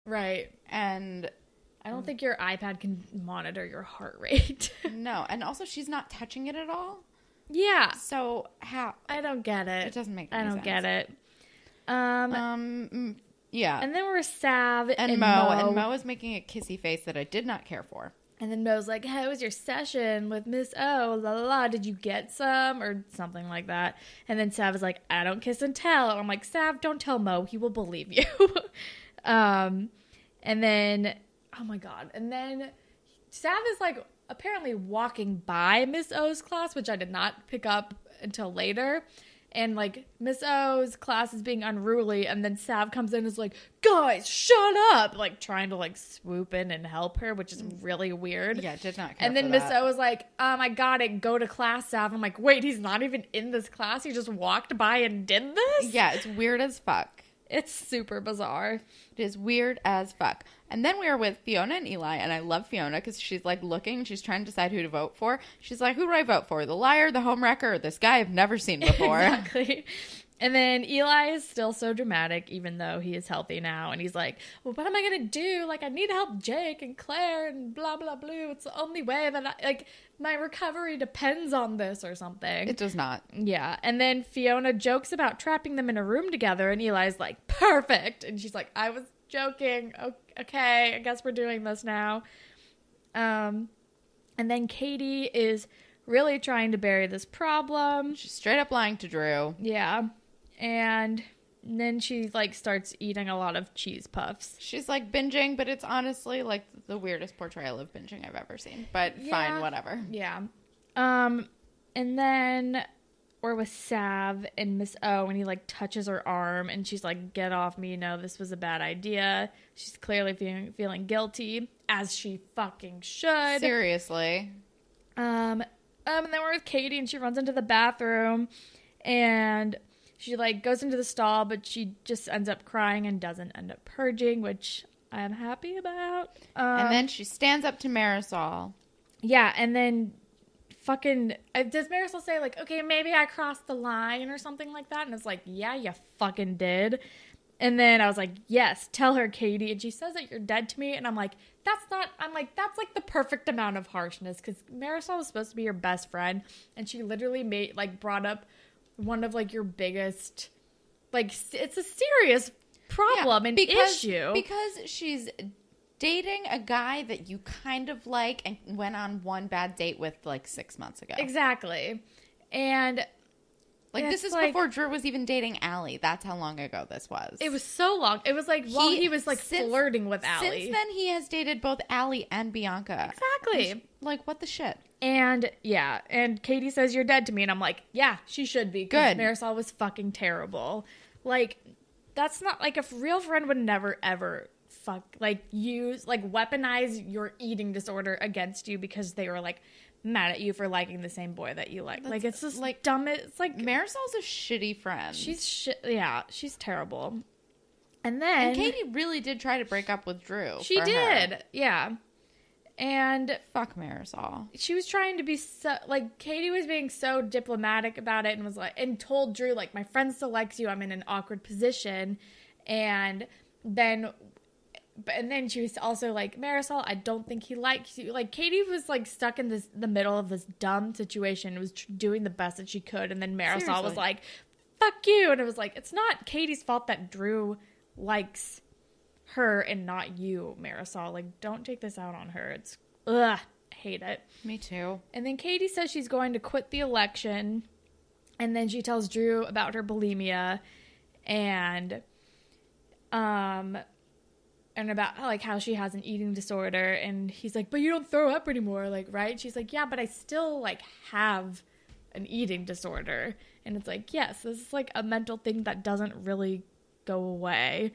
Right. And I don't think your iPad can monitor your heart rate. no. And also, she's not touching it at all. Yeah. So how? I don't get it. It doesn't make any sense. I don't get it. Yeah. And then we're Sav and Mo. And Mo is making a kissy face that I did not care for. And then Mo's like, how was your session with Miss O? La la la. Did you get some? Or something like that. And then Sav is like, I don't kiss and tell. And I'm like, Sav, don't tell Mo. He will believe you. And then, oh my God. And then Sav is like apparently walking by Miss O's class, which I did not pick up until later. And, like, Miss O's class is being unruly, and then Sav comes in and is like, guys, shut up! Like, trying to, like, swoop in and help her, which is really weird. Yeah, did not care And then Miss O was like, I got it, go to class, Sav. I'm like, wait, he's not even in this class? He just walked by and did this? Yeah, it's weird as fuck. It's super bizarre. It is weird as fuck. And then we are with Fiona and Eli, and I love Fiona because she's like looking, she's trying to decide who to vote for. She's like, who do I vote for? The liar, the homewrecker, or this guy I've never seen before? Exactly. And then Eli is still so dramatic, even though he is healthy now. And he's like, well, what am I going to do? Like, I need to help Jake and Claire and blah, blah, blah. It's the only way that my recovery depends on this or something. It does not. Yeah. And then Fiona jokes about trapping them in a room together. And Eli's like, perfect. And she's like, I was joking. Okay, I guess we're doing this now. And then Katie is really trying to bury this problem. She's straight up lying to Drew. Yeah. And then she, like, starts eating a lot of cheese puffs. She's, like, binging, but it's honestly, like, the weirdest portrayal of binging I've ever seen. But fine, whatever. Yeah. And then we're with Sav and Miss O, and he, like, touches her arm, and she's like, get off me, this was a bad idea. She's clearly feeling guilty, as she fucking should. Seriously. And then we're with Katie, and she runs into the bathroom, and she, like, goes into the stall, but she just ends up crying and doesn't end up purging, which I'm happy about. And then she stands up to Marisol. Yeah, and then fucking, does Marisol say, like, okay, maybe I crossed the line or something like that? And it's like, yeah, you fucking did. And then I was like, yes, tell her, Katie. And she says that you're dead to me. And I'm like, that's like the perfect amount of harshness, because Marisol was supposed to be your best friend. And she literally brought up one of, like, your biggest, like, it's a serious problem and issue. Because she's dating a guy that you kind of like and went on one bad date with, like, 6 months ago. Exactly. And like, this is before Drew was even dating Allie. That's how long ago this was. It was so long. It was like while he was, like, flirting with Allie. Since then, he has dated both Allie and Bianca. Exactly. Like, what the shit? And, yeah. And Katie says, you're dead to me. And I'm like, yeah, she should be. Good. Marisol was fucking terrible. Like, that's not, like, a real friend would never, ever weaponize your eating disorder against you because they were, like, mad at you for liking the same boy that you like. Like, it's just, like, dumb. It's like, Marisol's a shitty friend. She's terrible. And Katie really did try to break up with Drew. She did. Yeah. And fuck Marisol. She was trying to be so, like, Katie was being so diplomatic about it and was like, and told Drew, like, my friend still likes you. I'm in an awkward position. And then she was also like, Marisol, I don't think he likes you. Like, Katie was, like, stuck in the middle of this dumb situation, was doing the best that she could. And then Marisol was like, fuck you. And it was like, it's not Katie's fault that Drew likes her and not you, Marisol. Like, don't take this out on her. It's, I hate it. Me too. And then Katie says she's going to quit the election. And then she tells Drew about her bulimia and about, like, how she has an eating disorder. And he's like, but you don't throw up anymore, like, right? She's like, yeah, but I still, like, have an eating disorder. And it's like, yes, this is, like, a mental thing that doesn't really go away.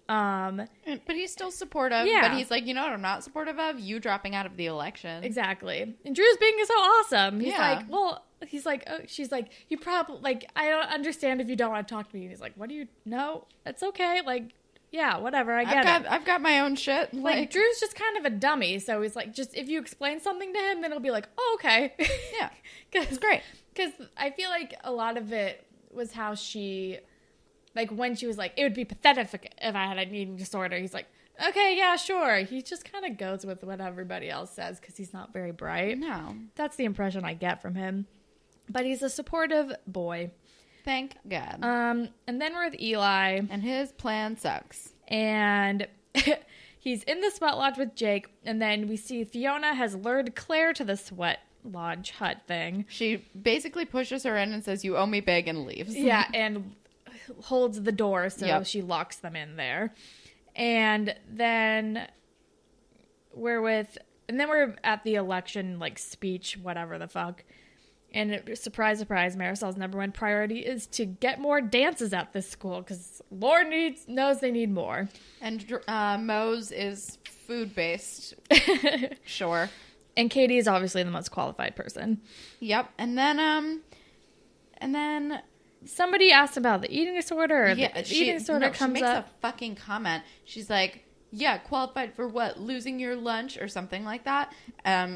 But he's still supportive. Yeah. But he's like, you know what I'm not supportive of? You dropping out of the election. Exactly. And Drew's being so awesome. He's like, well, he's like, oh, she's like, you probably, like, I don't understand if you don't want to talk to me. And he's like, what do you, no, it's okay. Like, yeah, whatever, I get it. I've got my own shit. Like, Drew's just kind of a dummy, so he's like, just, if you explain something to him, then he'll be like, oh, okay. Yeah, it's great. Because I feel like a lot of it was how she, like, when she was like, it would be pathetic if I had an eating disorder, he's like, okay, yeah, sure. He just kind of goes with what everybody else says because he's not very bright. No. That's the impression I get from him. But he's a supportive boy. Thank God. And then we're with Eli. And his plan sucks. And he's in the sweat lodge with Jake. And then we see Fiona has lured Claire to the sweat lodge hut thing. She basically pushes her in and says, "You owe me big," and leaves. Yeah, and holds the door so Yep. she locks them in there. And then we're at the election, like, speech, whatever the fuck. And surprise, surprise, Marisol's number one priority is to get more dances at this school because Lord knows they need more. And Mo's is food-based. Sure. And Katie is obviously the most qualified person. Yep. And then somebody asked about the eating disorder. Yeah, the eating disorder comes she makes up. a fucking comment. She's like, "Yeah, qualified for what? Losing your lunch or something like that."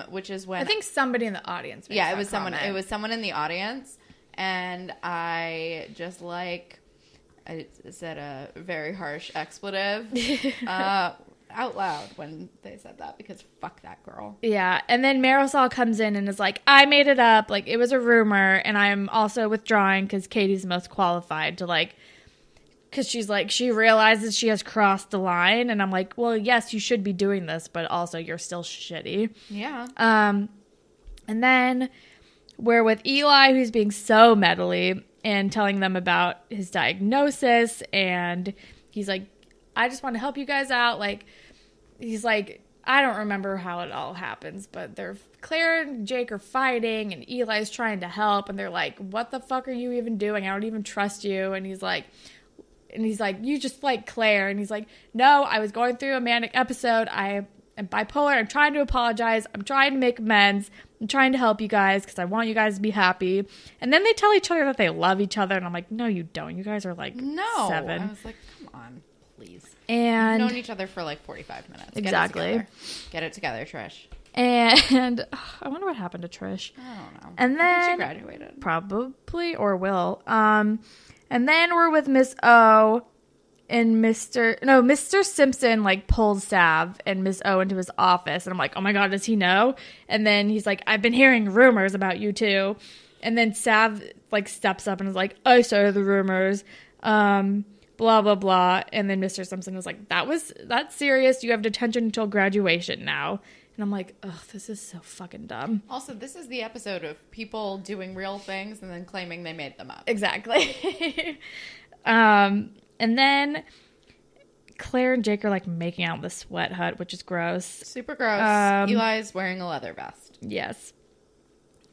Which is when I think somebody in the audience. Makes yeah, that it was someone. comment. It was someone in the audience, and I just I said a very harsh expletive out loud when they said that because fuck that girl. Yeah, and then Marisol comes in and is like, I made it up. Like, it was a rumor, and I'm also withdrawing because Katie's most qualified to, like, because she's like, she realizes she has crossed the line, and I'm like, well, yes, you should be doing this, but also you're still shitty. Yeah. And then we're with Eli, who's being so meddly and telling them about his diagnosis, and he's like, I just want to help you guys out. Like, he's like, I don't remember how it all happens, but Claire and Jake are fighting, and Eli's trying to help, and they're like, what the fuck are you even doing? I don't even trust you. And he's like, you just like Claire. And he's like, no, I was going through a manic episode. I am bipolar. I'm trying to apologize. I'm trying to make amends. I'm trying to help you guys because I want you guys to be happy. And then they tell each other that they love each other, and I'm like, no, you don't. You guys are like 7. I was like, come on. Please. And we've known each other for like 45 minutes. Exactly. Get it together, Trish. And I wonder what happened to Trish. I don't know. And I think then she graduated. Probably or will. And then we're with Miss O and Mr. Simpson like pulls Sav and Miss O into his office, and I'm like, oh my god, does he know? And then he's like, I've been hearing rumors about you too. And then Sav like steps up and is like, I started the rumors. Blah, blah, blah. And then Mr. Simpson was like, that's serious. You have detention until graduation now. And I'm like, ugh, this is so fucking dumb. Also, this is the episode of people doing real things and then claiming they made them up. Exactly. And then Claire and Jake are like making out in the sweat hut, which is gross. Super gross. Eli's wearing a leather vest. Yes.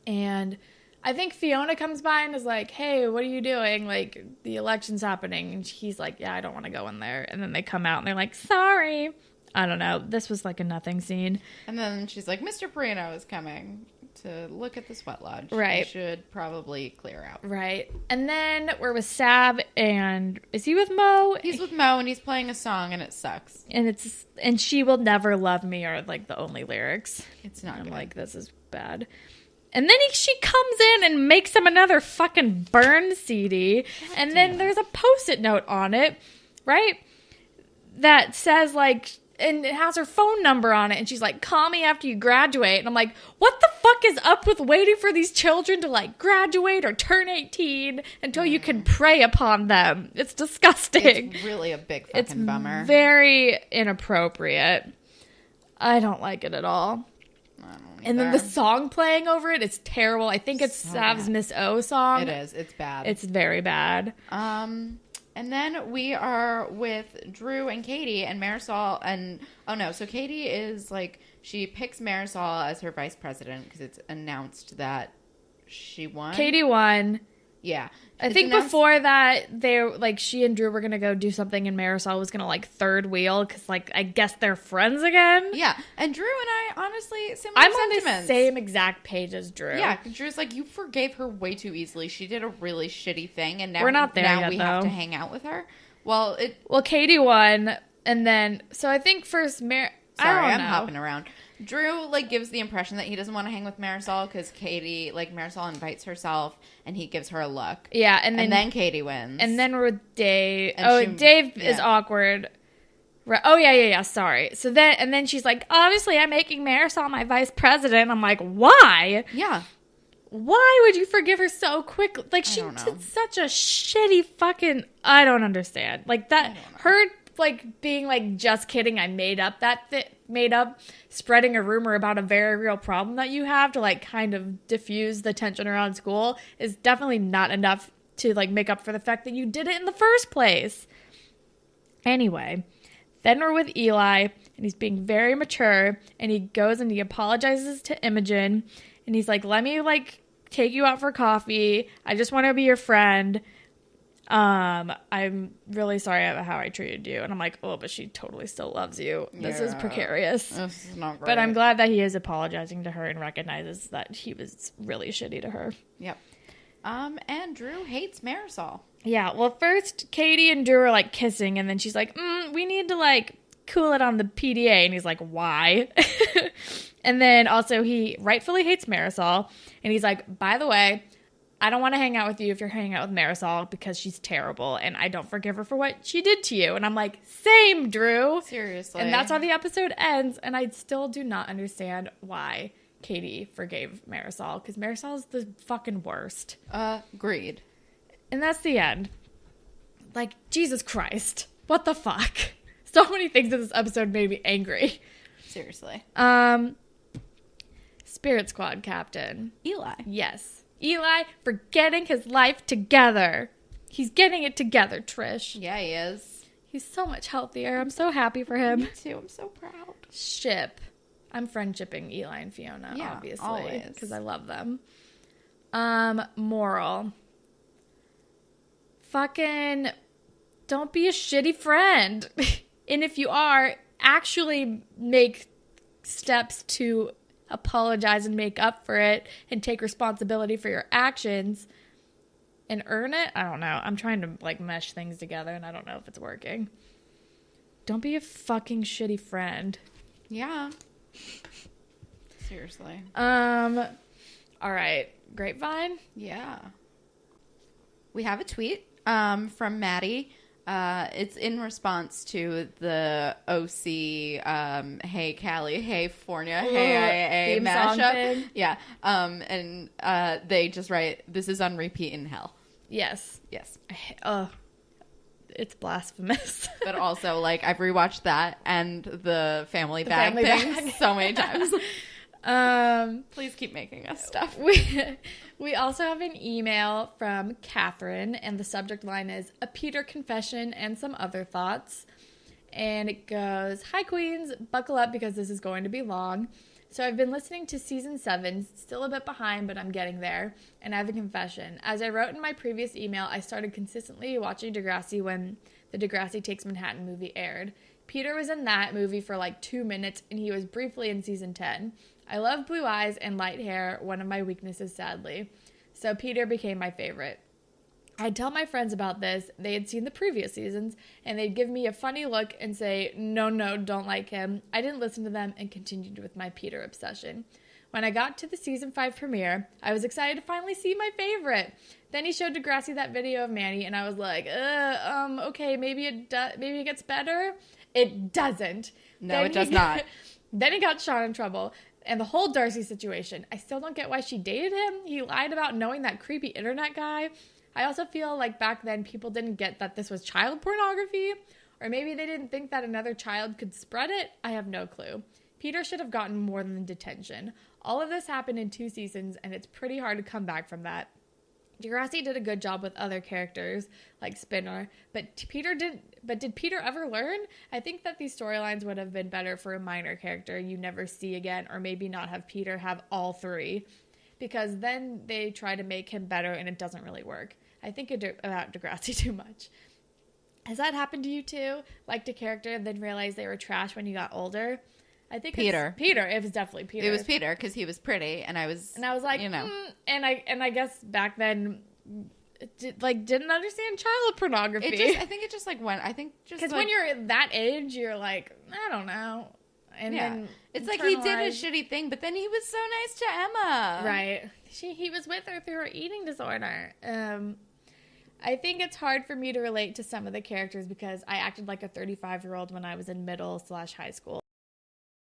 And I think Fiona comes by and is like, hey, what are you doing? Like, the election's happening. And he's like, yeah, I don't want to go in there. And then they come out and they're like, sorry. I don't know. This was like a nothing scene. And then she's like, Mr. Perino is coming to look at the sweat lodge. Right. You should probably clear out. Right. And then we're with Sav, and is he with Mo? He's with Mo, and he's playing a song, and it sucks. And she will never love me are like the only lyrics. It's not good. I'm like, this is bad. And then she comes in and makes him another fucking burn CD. And then there's a Post-it note on it, right? That says, like, and it has her phone number on it. And she's like, call me after you graduate. And I'm like, what the fuck is up with waiting for these children to, like, graduate or turn 18 until you can prey upon them? It's disgusting. It's really a big fucking bummer. It's very inappropriate. I don't like it at all. And then the song playing over it is terrible. I think it's Sav's Miss O song. It is. It's bad. It's very bad. And then we are with Drew and Katie and Marisol. And, so Katie is like, she picks Marisol as her vice president because it's announced that she won. Katie won. Yeah. I think before that, she and Drew were going to go do something, and Marisol was going to, like, third wheel, because, like, I guess they're friends again. Yeah, and Drew and I, honestly, similar I'm sentiments. on the same exact page as Drew. Yeah, Drew's like, you forgave her way too easily. She did a really shitty thing, and now we're not there yet, we have to hang out with her. Well, Katie won, and then, so I think first, Sorry, I'm hopping around. Drew, like, gives the impression that he doesn't want to hang with Marisol because Katie, like, Marisol invites herself and he gives her a look. Yeah, and then Katie wins. And then we're with Dave. And Dave is awkward. Right. Oh, yeah. Sorry. So then she's like, obviously, I'm making Marisol my vice president. I'm like, why? Yeah. Why would you forgive her so quickly? Like, she did such a shitty fucking... I don't understand. Like, that... Her, like, being like, just kidding, I made up spreading a rumor about a very real problem that you have to, like, kind of diffuse the tension around school is definitely not enough to, like, make up for the fact that you did it in the first place. Anyway, then we're with Eli, and he's being very mature, and he goes and he apologizes to Imogen, and he's like, let me, like, take you out for coffee. I just want to be your friend. I'm really sorry about how I treated you. And I'm like, oh, but she totally still loves you. This is precarious. This is not great. But I'm glad that he is apologizing to her and recognizes that he was really shitty to her. Yep. And Drew hates Marisol. Yeah, well, first, Katie and Drew are, like, kissing, and then she's like, we need to, like, cool it on the PDA. And he's like, why? And then also he rightfully hates Marisol. And he's like, by the way, I don't want to hang out with you if you're hanging out with Marisol because she's terrible. And I don't forgive her for what she did to you. And I'm like, same, Drew. Seriously. And that's how the episode ends. And I still do not understand why Katie forgave Marisol. Because Marisol is the fucking worst. Agreed. And that's the end. Like, Jesus Christ. What the fuck? So many things in this episode made me angry. Seriously. Spirit Squad captain. Eli. Yes. Eli for getting his life together. He's getting it together, Trish. Yeah, he is. He's so much healthier. I'm so happy for him. Me too. I'm so proud. Ship. I'm friendshipping Eli and Fiona, obviously. Because I love them. Moral. Fucking don't be a shitty friend. And if you are, actually make steps to apologize and make up for it and take responsibility for your actions and earn it. I don't know. I'm trying to, like, mesh things together and I don't know if it's working. Don't be a fucking shitty friend. Yeah. Seriously. All right. Grapevine? Yeah. We have a tweet from Maddie. It's in response to the OC, Hey Callie, Hey Fornia, Hey IA mashup. Yeah. And they just write, this is on repeat in hell. Yes. Yes. It's blasphemous. But also, like, I've rewatched that and the family bag thing so many times. Please keep making us stuff. We also have an email from Catherine, and the subject line is a Peter confession and some other thoughts. And it goes, hi queens, buckle up because this is going to be long. So I've been listening to season 7, still a bit behind, but I'm getting there. And I have a confession. As I wrote in my previous email, I started consistently watching Degrassi when the Degrassi Takes Manhattan movie aired. Peter was in that movie for like 2 minutes, and he was briefly in season 10. I love blue eyes and light hair, one of my weaknesses, sadly. So Peter became my favorite. I'd tell my friends about this. They had seen the previous seasons, and they'd give me a funny look and say, no, don't like him. I didn't listen to them and continued with my Peter obsession. When I got to the season 5 premiere, I was excited to finally see my favorite. Then he showed Degrassi that video of Manny, and I was like, okay, maybe it gets better. It doesn't. No, it does not. Then he got Sean in trouble. And the whole Darcy situation. I still don't get why she dated him. He lied about knowing that creepy internet guy. I also feel like back then people didn't get that this was child pornography. Or maybe they didn't think that another child could spread it. I have no clue. Peter should have gotten more than detention. All of this happened in 2 seasons, and it's pretty hard to come back from that. Degrassi did a good job with other characters, like Spinner, but did Peter ever learn? I think that these storylines would have been better for a minor character you never see again, or maybe not have Peter have all 3, because then they try to make him better and it doesn't really work. I think about Degrassi too much. Has that happened to you too? Liked a character and then realized they were trash when you got older? I think Peter. It was definitely Peter. It was Peter because he was pretty, and I was like, you know, and I guess back then, didn't understand child pornography. I think it just like went. I think just because when you're at that age, you're like, I don't know, and then it's like he did a shitty thing, but then he was so nice to Emma, right? He was with her through her eating disorder. I think it's hard for me to relate to some of the characters because I acted like a 35-year-old when I was in middle/high school.